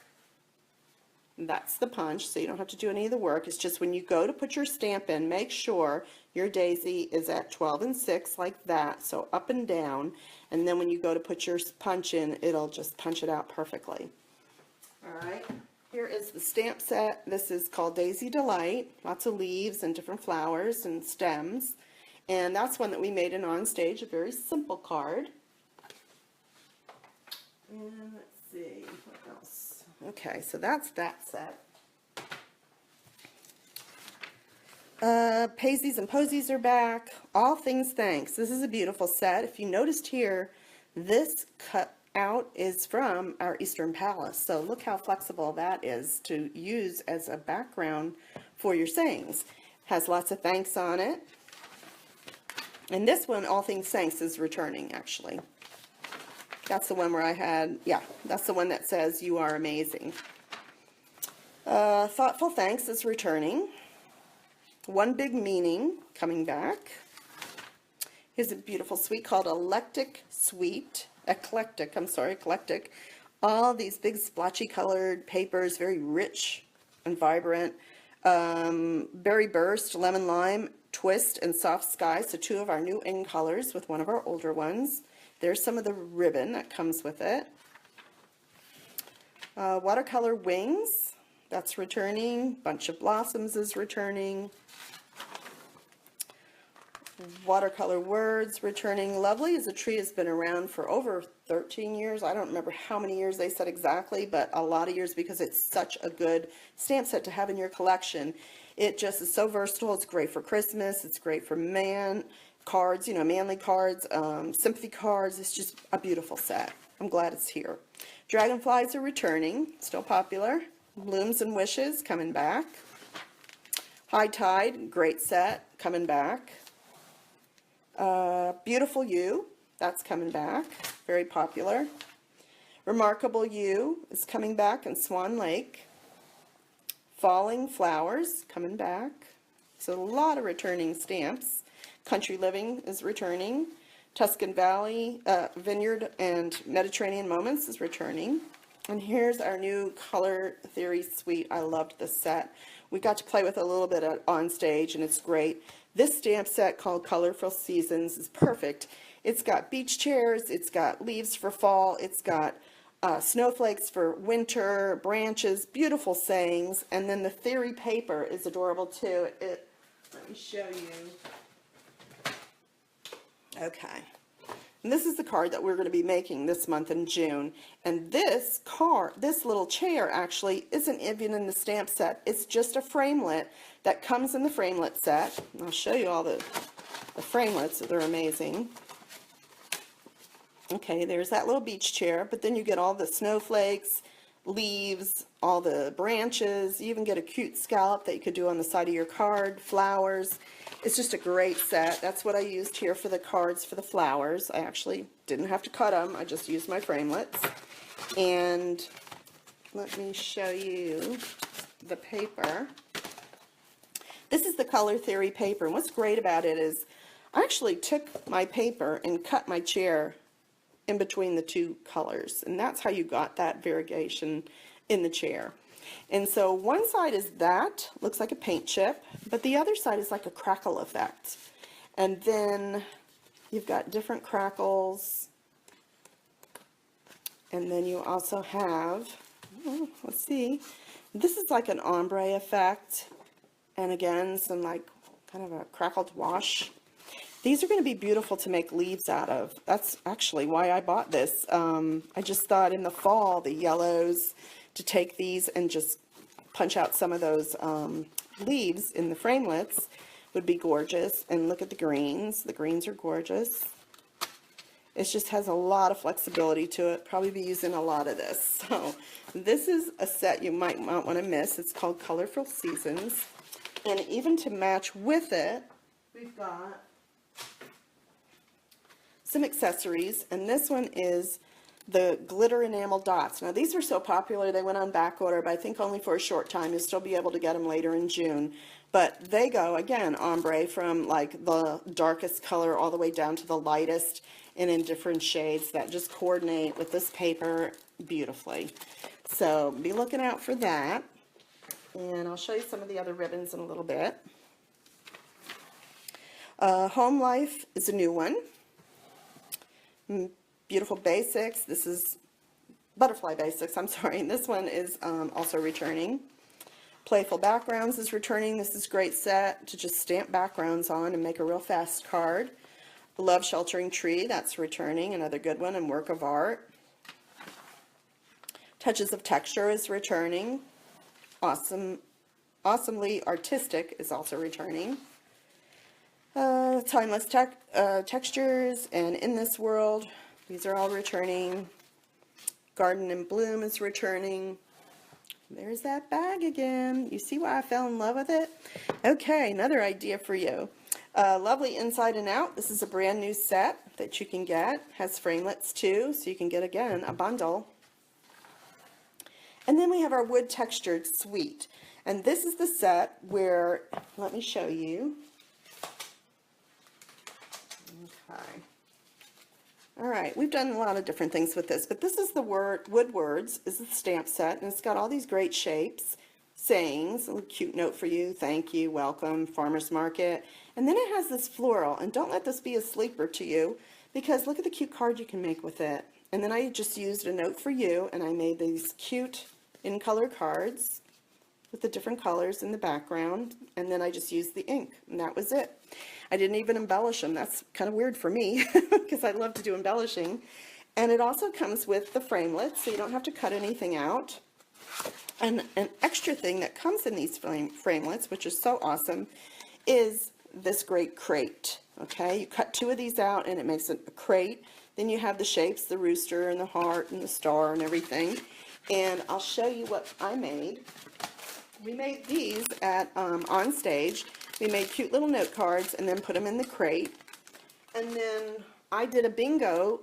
That's the punch, so you don't have to do any of the work. It's just when you go to put your stamp in, make sure your daisy is at 12 and 6 like that, so up and down. And then when you go to put your punch in, it'll just punch it out perfectly. All right, here is the stamp set. This is called Daisy Delight. Lots of leaves and different flowers and stems. And that's one that we made in On Stage, a very simple card. And let's see, what else? Okay, so that's that set. Paisies and Posies are back. All Things Thanks. This is a beautiful set. If you noticed here, this cut out is from our Eastern Palace. So look how flexible that is to use as a background for your sayings. Has lots of thanks on it. And this one, All Things Thanks, is returning, actually. That's the one where I had, yeah, that's the one that says, you are amazing. Thoughtful Thanks is returning. One Big Meaning, coming back. Here's a beautiful suite called Eclectic. All these big splotchy colored papers, very rich and vibrant. Berry Burst, Lemon Lime, Twist, and Soft Sky. So two of our new in colors with one of our older ones. There's some of the ribbon that comes with it. Watercolor Wings, that's returning. Bunch of Blossoms is returning. Watercolor Words returning. Lovely as a Tree has been around for over 13 years. I don't remember how many years they said exactly, but a lot of years because it's such a good stamp set to have in your collection. It just is so versatile. It's great for Christmas. It's great for cards, you know, manly cards, sympathy cards. It's just a beautiful set. I'm glad it's here. Dragonflies are returning, still popular. Blooms and Wishes coming back. High Tide, great set, coming back. Beautiful You, that's coming back, very popular. Remarkable You is coming back in Swan Lake. Falling Flowers coming back. So a lot of returning stamps. Country Living is returning. Tuscan Valley, Vineyard, and Mediterranean Moments is returning. And here's our new Color Theory Suite. I loved this set. We got to play with it a little bit on stage, and it's great. This stamp set called Colorful Seasons is perfect. It's got beach chairs, it's got leaves for fall, it's got snowflakes for winter, branches, beautiful sayings, and then the theory paper is adorable too. Let me show you. Okay, and this is the card that we're going to be making this month in June. And this little chair actually isn't even in the stamp set. It's just a framelit that comes in the framelit set. And I'll show you all the framelits. They're amazing. Okay, there's that little beach chair, but then you get all the snowflakes, leaves, all the branches. You even get a cute scallop that you could do on the side of your card, flowers. It's just a great set. That's what I used here for the cards for the flowers. I actually didn't have to cut them. I just used my framelits. And let me show you the paper. This is the Color Theory paper. And what's great about it is I actually took my paper and cut my chair in between the two colors. And that's how you got that variegation in the chair. And so one side is that, looks like a paint chip, but the other side is like a crackle effect. And then you've got different crackles. And then you also have, let's see, this is like an ombre effect. And again, some like kind of a crackled wash. These are going to be beautiful to make leaves out of. That's actually why I bought this. I just thought in the fall, the yellows, to take these and just punch out some of those leaves in the framelits would be gorgeous. And look at the greens. The greens are gorgeous. It just has a lot of flexibility to it. Probably be using a lot of this. So this is a set you might not want to miss. It's called Colorful Seasons. And even to match with it, we've got some accessories. And this one is the glitter enamel dots. Now these are so popular they went on back order, but I think only for a short time. You'll still be able to get them later in June. but they go, again, ombre from like the darkest color all the way down to the lightest, and in different shades that just coordinate with this paper beautifully. So be looking out for that. And I'll show you some of the other ribbons in a little bit. Home Life is a new one. Beautiful Basics. This is Butterfly Basics, I'm sorry. This one is also returning. Playful Backgrounds is returning. This is a great set to just stamp backgrounds on and make a real fast card. Love Sheltering Tree, that's returning, another good one, and Work of Art. Touches of Texture is returning. Awesomely Artistic is also returning. Timeless Textures and In This World, these are all returning. Garden in Bloom is returning. There's that bag again. You see why I fell in love with it? Okay, another idea for you. Lovely Inside and Out. This is a brand new set that you can get. Has framelits too, so you can get, again, a bundle. And then we have our Wood Textured Suite. And this is the set where, let me show you. Okay. All right, we've done a lot of different things with this, but this is the Wood Words, is the stamp set, and it's got all these great shapes, sayings, a little cute note for you, thank you, welcome, farmer's market, and then it has this floral, and don't let this be a sleeper to you, because look at the cute card you can make with it. And then I just used a note for you, and I made these cute in-color cards with the different colors in the background, and then I just used the ink, and that was it. I didn't even embellish them. That's kind of weird for me because I love to do embellishing. And it also comes with the framelits, so you don't have to cut anything out. And an extra thing that comes in these framelits, which is so awesome, is this great crate. Okay, you cut 2 of these out and it makes a crate. Then you have the shapes, the rooster and the heart and the star and everything. And I'll show you what I made. We made these at on stage. We made cute little note cards and then put them in the crate. And then I did a bingo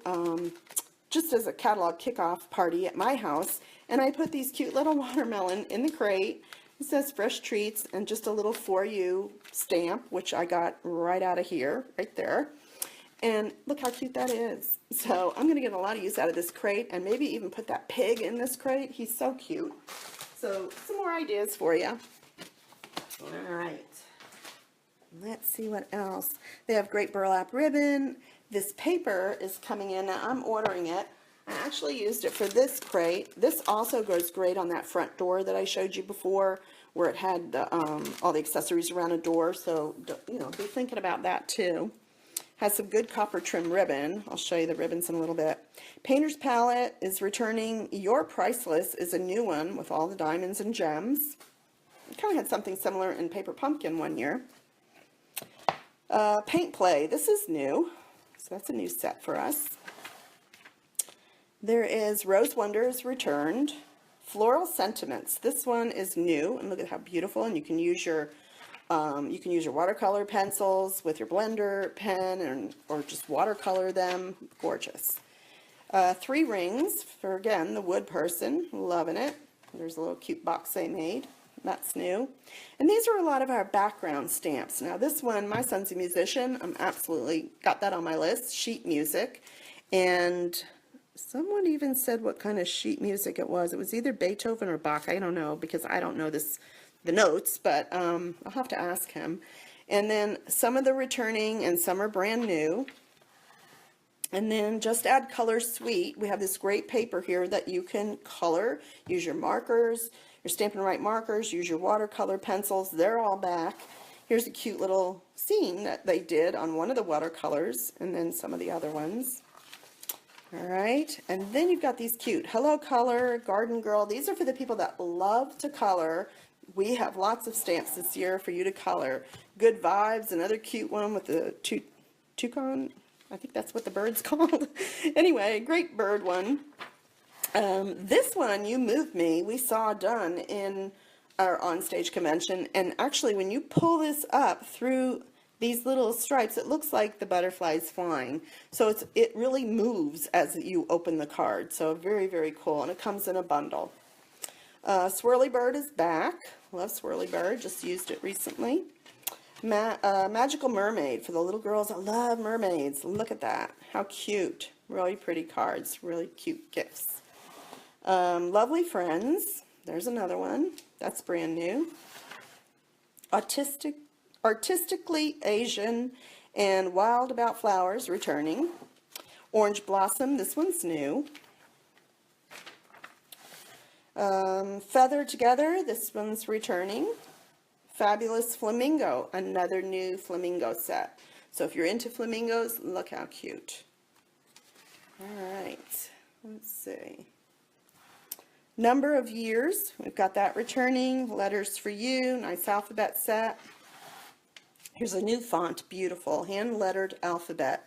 just as a catalog kickoff party at my house. And I put these cute little watermelon in the crate. It says Fresh Treats and just a little For You stamp, which I got right out of here, right there. And look how cute that is. So I'm going to get a lot of use out of this crate and maybe even put that pig in this crate. He's so cute. So some more ideas for you. All right. Let's see what else. They have great burlap ribbon. This paper is coming in. Now I'm ordering it. I actually used it for this crate. This also goes great on that front door that I showed you before, where it had the, all the accessories around a door. So, you know, be thinking about that too. Has some good copper trim ribbon. I'll show you the ribbons in a little bit. Painter's Palette is returning. Your Priceless is a new one with all the diamonds and gems. It kind of had something similar in Paper Pumpkin one year. Paint Play, this is new, so that's a new set for us. There is Rose Wonders returned. Floral Sentiments, this one is new, and look at how beautiful, and you can use your watercolor pencils with your blender pen, or just watercolor them, gorgeous. 3 rings for, again, the wood person, loving it. There's a little cute box they made. That's new. And these are a lot of our background stamps. Now this one, my son's a musician. I'm absolutely got that on my list, sheet music. And someone even said what kind of sheet music it was. It was either Beethoven or Bach. I don't know because I don't know the notes, but I'll have to ask him. And then some of the returning and some are brand new. And then Just Add Color Suite. We have this great paper here that you can color, use your markers, your Stampin' Write markers, use your watercolor pencils. They're all back. Here's a cute little scene that they did on one of the watercolors, and then some of the other ones. All right, and then you've got these cute Hello Color, Garden Girl. These are for the people that love to color. We have lots of stamps this year for you to color. Good Vibes, another cute one with the toucan. I think that's what the bird's called. Anyway, great bird one. This one, You Move Me, we saw done in our onstage convention, and actually when you pull this up through these little stripes, it looks like the butterfly's flying. So it really moves as you open the card. So very, very cool, and it comes in a bundle. Swirly Bird is back. Love Swirly Bird, just used it recently. Magical Mermaid for the little girls that love mermaids. Look at that. How cute. Really pretty cards. Really cute gifts. Lovely Friends. There's another one. That's brand new. Artistically Asian and Wild About Flowers returning. Orange Blossom. This one's new. Feather Together. This one's returning. Fabulous Flamingo, another new flamingo set. So if you're into flamingos, look how cute. All right, let's see. Number of Years, we've got that returning. Letters for You, nice alphabet set. Here's a new font, beautiful, hand-lettered alphabet.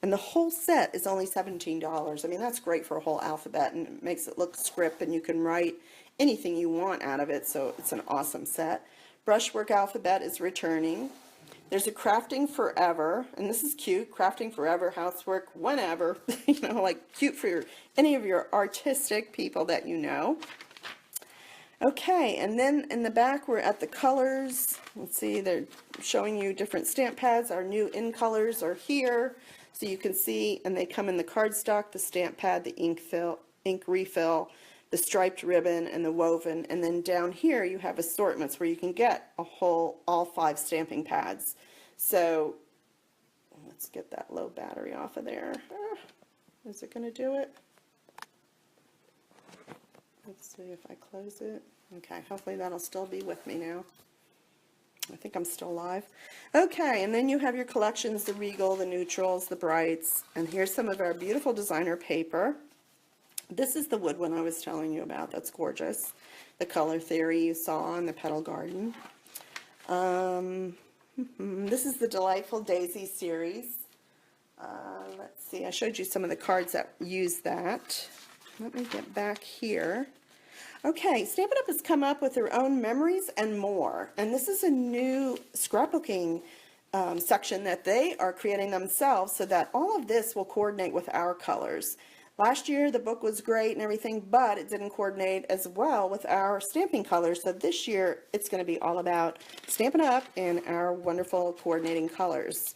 And the whole set is only $17. I mean, that's great for a whole alphabet, and it makes it look script, and you can write anything you want out of it, so it's an awesome set. Brushwork Alphabet is returning. There's a Crafting Forever, and this is cute. Crafting Forever, housework, whenever. You know, like cute for any of your artistic people that you know. Okay, and then in the back we're at the colors. Let's see, they're showing you different stamp pads. Our new in colors are here. So you can see, and they come in the cardstock, the stamp pad, the ink refill, the striped ribbon, and the woven. And then down here you have assortments where you can get all 5 stamping pads. So let's get that low battery off of there. Is it going to do it? Let's see if I close it. Okay, hopefully that'll still be with me now. I think I'm still live. Okay, and then you have your collections, the Regal, the Neutrals, the Brights, and here's some of our beautiful designer paper. This is the wood one I was telling you about. That's gorgeous. The Color Theory you saw in the Petal Garden. This is the Delightful Daisy series. Let's see, I showed you some of the cards that use that. Let me get back here. Okay, Stampin' Up! Has come up with their own Memories and More, and this is a new scrapbooking section that they are creating themselves so that all of this will coordinate with our colors. Last year the book was great and everything, but it didn't coordinate as well with our stamping colors, so this year it's going to be all about Stampin' Up! And our wonderful coordinating colors.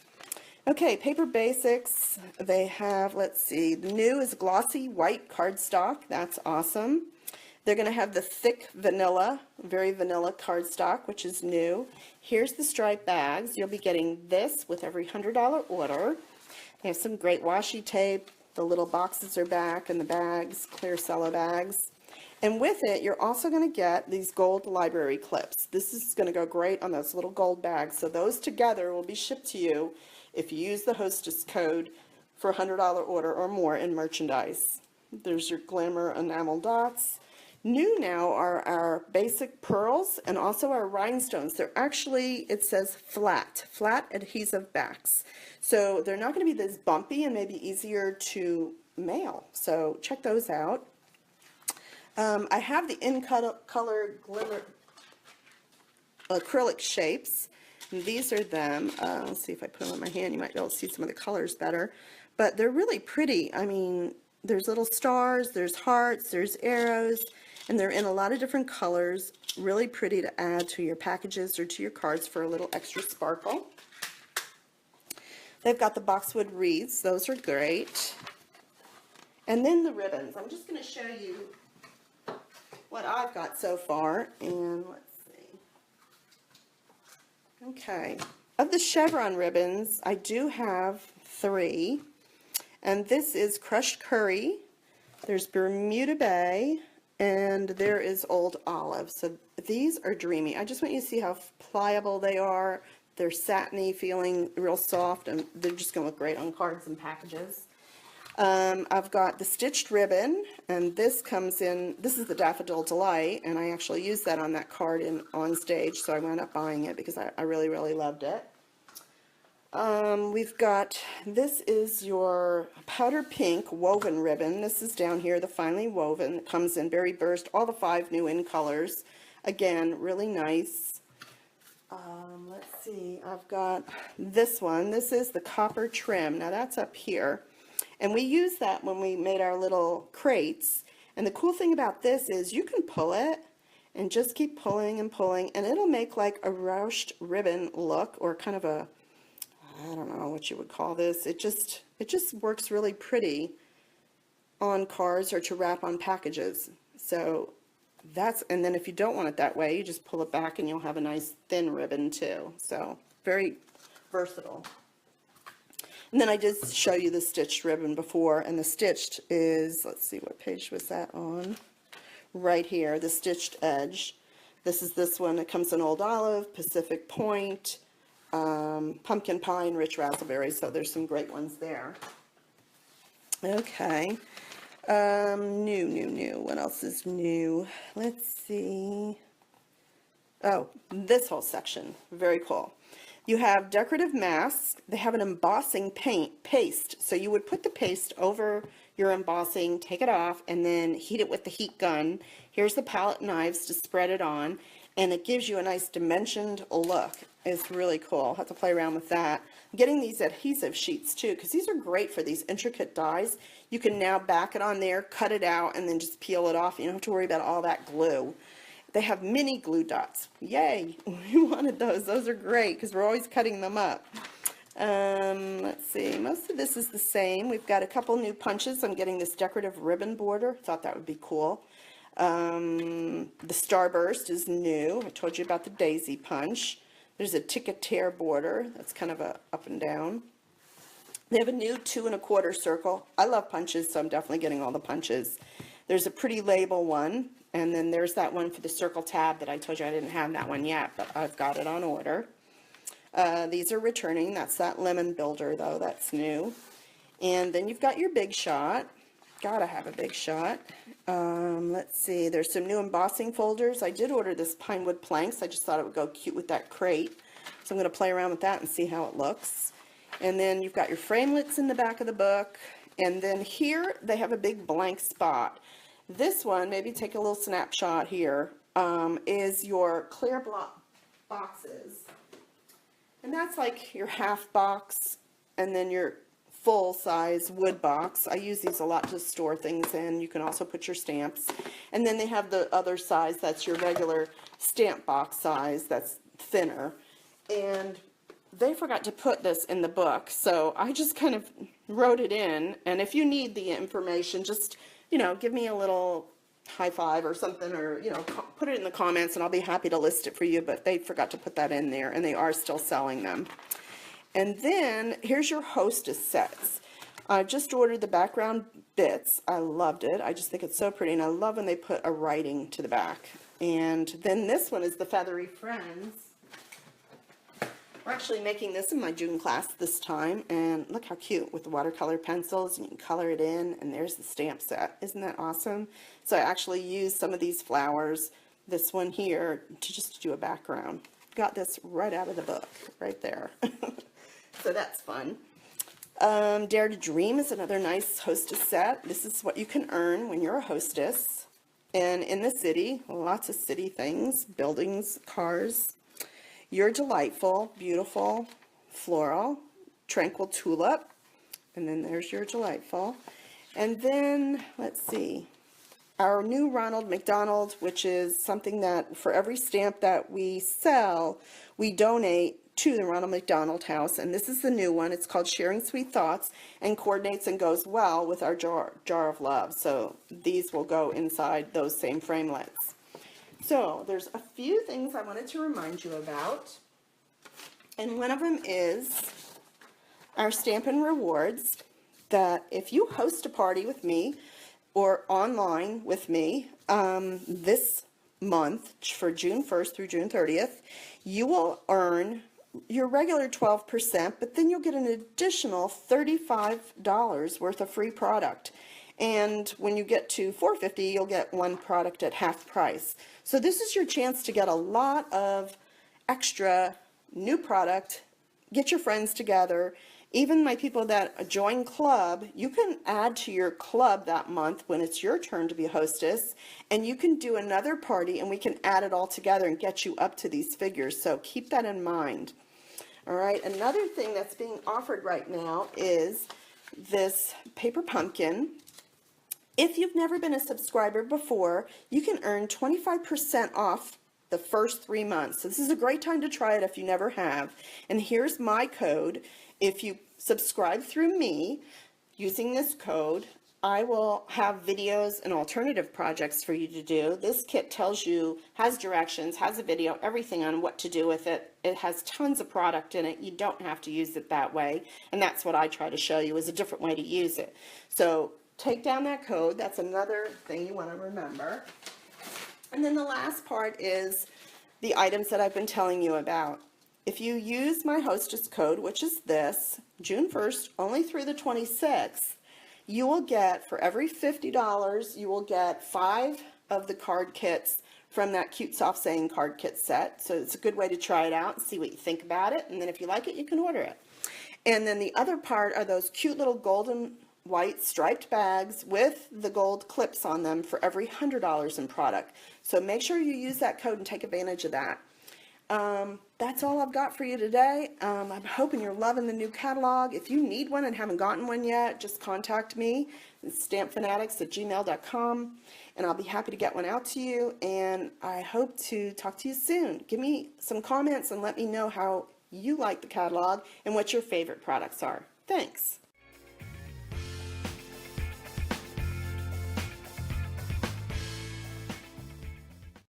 Okay, Paper Basics, they have, let's see, the new is glossy white cardstock. That's awesome. They're going to have the thick vanilla, very vanilla cardstock, which is new. Here's the striped bags. You'll be getting this with every $100 order. They have some great washi tape. The little boxes are back, and the bags, clear cello bags. And with it, you're also going to get these gold library clips. This is going to go great on those little gold bags. So those together will be shipped to you if you use the hostess code for a $100 order or more in merchandise. There's your Glamour enamel dots. New now are our basic pearls and also our rhinestones. They're actually, it says flat adhesive backs. So they're not going to be this bumpy and maybe easier to mail. So check those out. I have the in-color glimmer acrylic shapes. And these are them. Let's see if I put them in my hand. You might be able to see some of the colors better. But they're really pretty. I mean, there's little stars, there's hearts, there's arrows, and they're in a lot of different colors. Really pretty to add to your packages or to your cards for a little extra sparkle. They've got the boxwood wreaths. Those are great. And then the ribbons. I'm just going to show you what I've got so far. And let's see. Okay. Of the chevron ribbons, I do have 3. And this is Crushed Curry. There's Bermuda Bay. And there is Old Olive. So these are dreamy. I just want you to see how pliable they are. They're satiny, feeling real soft, and they're just going to look great on cards and packages. I've got the stitched ribbon, and this comes in, this is the Daffodil Delight, and I actually used that on that card on stage, so I wound up buying it because I really, really loved it. We've got, this is your powder pink woven ribbon. This is down here, the finely woven. It comes in berry burst, all the 5 new in colors. Again, really nice. Let's see, I've got this one. This is the copper trim. Now that's up here. And we use that when we made our little crates. And the cool thing about this is you can pull it and just keep pulling and pulling, and it'll make like a ruched ribbon look, or kind of a, I don't know what you would call this. It just works really pretty on cards or to wrap on packages. So that's, and then if you don't want it that way, you just pull it back and you'll have a nice thin ribbon too. So very versatile. And then I did show you the stitched ribbon before, and the stitched is, let's see, what page was that on? Right here, the stitched edge. This is this one. It comes in Old Olive, Pacific Point, Pumpkin Pine, Rich Raspberry, so there's some great ones there. Okay. New. What else is new? Let's see. Oh, this whole section. Very cool. You have decorative masks. They have an embossing paste. So you would put the paste over your embossing, take it off, and then heat it with the heat gun. Here's the palette knives to spread it on, and it gives you a nice dimensioned look. It's really cool. I'll have to play around with that. I'm getting these adhesive sheets too, because these are great for these intricate dies. You can now back it on there, cut it out, and then just peel it off. You don't have to worry about all that glue. They have mini glue dots. Yay! We wanted those. Those are great because we're always cutting them up. Let's see. Most of this is the same. We've got a couple new punches. I'm getting this decorative ribbon border. Thought that would be cool. The Starburst is new. I told you about the daisy punch. There's a ticketeer border. That's kind of a up and down. They have a new 2 1/4 circle. I love punches, so I'm definitely getting all the punches. There's a pretty label one, and then there's that one for the circle tab that I told you I didn't have that one yet, but I've got it on order. These are returning. That's that lemon builder, though. That's new. And then you've got your Big Shot. Gotta have a Big Shot. Let's see. There's some new embossing folders. I did order this pine wood planks. I just thought it would go cute with that crate. So I'm going to play around with that and see how it looks. And then you've got your framelits in the back of the book. And then here they have a big blank spot. This one, maybe take a little snapshot here, is your clear block boxes. And that's like your half box and then your full size wood box. I use these a lot to store things in. You can also put your stamps. And then they have the other size, that's your regular stamp box size, that's thinner. And they forgot to put this in the book, so I just kind of wrote it in. And if you need the information, just, you know, give me a little high five or something, or, you know, put it in the comments and I'll be happy to list it for you. But they forgot to put that in there, and they are still selling them. And then here's your hostess sets. I just ordered the background bits. I loved it. I just think it's so pretty, and I love when they put a writing to the back. And then this one is the Feathery Friends. We're actually making this in my June class this time, and look how cute with the watercolor pencils, and you can color it in, and there's the stamp set. Isn't that awesome? So I actually used some of these flowers, this one here, to just do a background. Got this right out of the book, right there. So that's fun. Dare to Dream is another nice hostess set. This is what you can earn when you're a hostess. And in the city, lots of city things, buildings, cars. You're Delightful, Beautiful, Floral, Tranquil Tulip, and then there's Your Delightful. And then, let's see, our new Ronald McDonald, which is something that for every stamp that we sell, we donate to the Ronald McDonald House, and this is the new one. It's called Sharing Sweet Thoughts, and coordinates and goes well with our jar of love. So these will go inside those same framelits. So there's a few things I wanted to remind you about, and one of them is our Stampin' Rewards, that if you host a party with me or online with me this month for June 1st through June 30th, you will earn your regular 12%, but then you'll get an additional $35 worth of free product. And when you get to $4.50, you'll get one product at half price. So this is your chance to get a lot of extra new product, get your friends together. Even my people that join club, you can add to your club that month when it's your turn to be a hostess, and you can do another party and we can add it all together and get you up to these figures. So keep that in mind. All right, another thing that's being offered right now is this paper pumpkin. If you've never been a subscriber before, you can earn 25% off the first 3 months. So this is a great time to try it if you never have. And here's my code. If you subscribe through me using this code, I will have videos and alternative projects for you to do. This kit tells you, has directions, has a video, everything on what to do with it. It has tons of product in it. You don't have to use it that way. And that's what I try to show you, is a different way to use it. So take down that code. That's another thing you want to remember. And then the last part is the items that I've been telling you about. If you use my hostess code, which is this, June 1st, only through the 26th, you will get, for every $50, you will get 5 of the card kits from that Cute Soft Saying card kit set. So it's a good way to try it out and see what you think about it. And then if you like it, you can order it. And then the other part are those cute little golden white striped bags with the gold clips on them for every $100 in product. So make sure you use that code and take advantage of that. That's all I've got for you today. I'm hoping you're loving the new catalog. If you need one and haven't gotten one yet, just contact me. It's StampFunatics@gmail.com, and I'll be happy to get one out to you, and I hope to talk to you soon. Give me some comments and let me know how you like the catalog and what your favorite products are. Thanks.